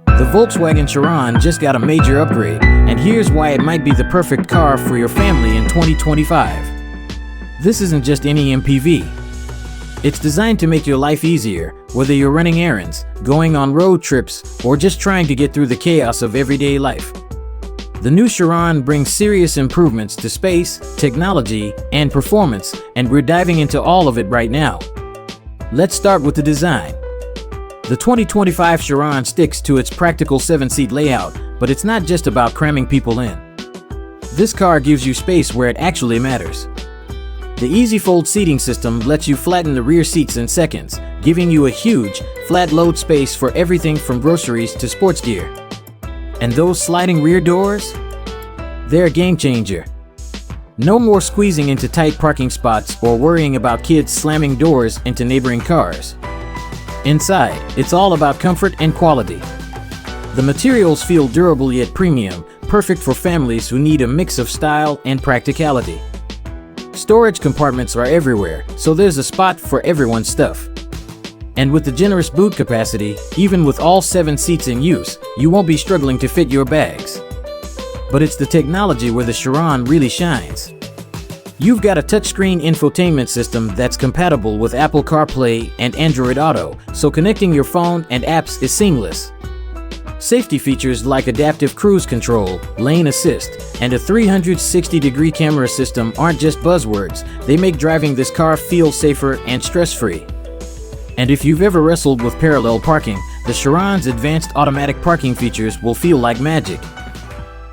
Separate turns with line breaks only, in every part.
The Volkswagen Sharan just got a major upgrade, and here's why it might be the perfect car for your family in 2025. This isn't just any MPV. It's designed to make your life easier, whether you're running errands, going on road trips, or just trying to get through the chaos of everyday life. The new Sharan brings serious improvements to space, technology, and performance, and we're diving into all of it right now. Let's start with the design. The 2025 Sharan sticks to its practical 7-seat layout, but it's not just about cramming people in. This car gives you space where it actually matters. The EasyFold seating system lets you flatten the rear seats in seconds, giving you a huge, flat load space for everything from groceries to sports gear. And those sliding rear doors? They're a game changer. No more squeezing into tight parking spots or worrying about kids slamming doors into neighboring cars. Inside, it's all about comfort and quality. The materials feel durable yet premium, perfect for families who need a mix of style and practicality. Storage compartments are everywhere, so there's a spot for everyone's stuff. And with the generous boot capacity, even with all 7 seats in use, you won't be struggling to fit your bags. But it's the technology where the Sharan really shines. You've got a touchscreen infotainment system that's compatible with Apple CarPlay and Android Auto, so connecting your phone and apps is seamless. Safety features like adaptive cruise control, lane assist, and a 360-degree camera system aren't just buzzwords, they make driving this car feel safer and stress-free. And if you've ever wrestled with parallel parking, the Sharan's advanced automatic parking features will feel like magic.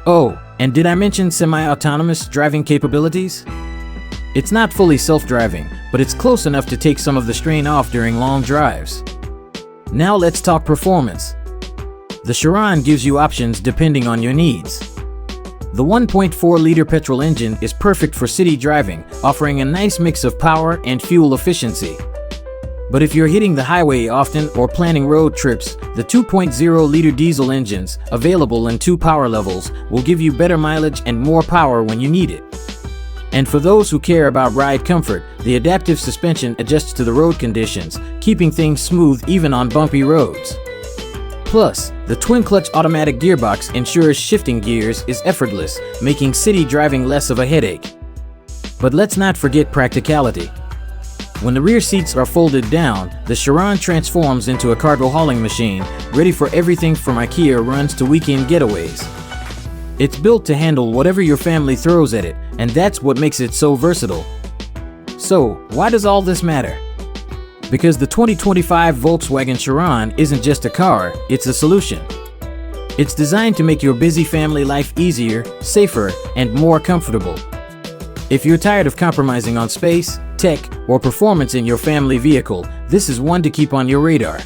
Oh, and did I mention semi-autonomous driving capabilities? It's not fully self-driving, but it's close enough to take some of the strain off during long drives. Now let's talk performance. The Sharan gives you options depending on your needs. The 1.4-liter petrol engine is perfect for city driving, offering a nice mix of power and fuel efficiency. But if you're hitting the highway often or planning road trips, the 2.0-liter diesel engines, available in 2 power levels, will give you better mileage and more power when you need it. And for those who care about ride comfort, the adaptive suspension adjusts to the road conditions, keeping things smooth even on bumpy roads. Plus, the twin-clutch automatic gearbox ensures shifting gears is effortless, making city driving less of a headache. But let's not forget practicality. When the rear seats are folded down, the Sharan transforms into a cargo hauling machine, ready for everything from IKEA runs to weekend getaways. It's built to handle whatever your family throws at it, and that's what makes it so versatile. So, why does all this matter? Because the 2025 Volkswagen Sharan isn't just a car, it's a solution. It's designed to make your busy family life easier, safer, and more comfortable. If you're tired of compromising on space, tech, or performance in your family vehicle, this is one to keep on your radar.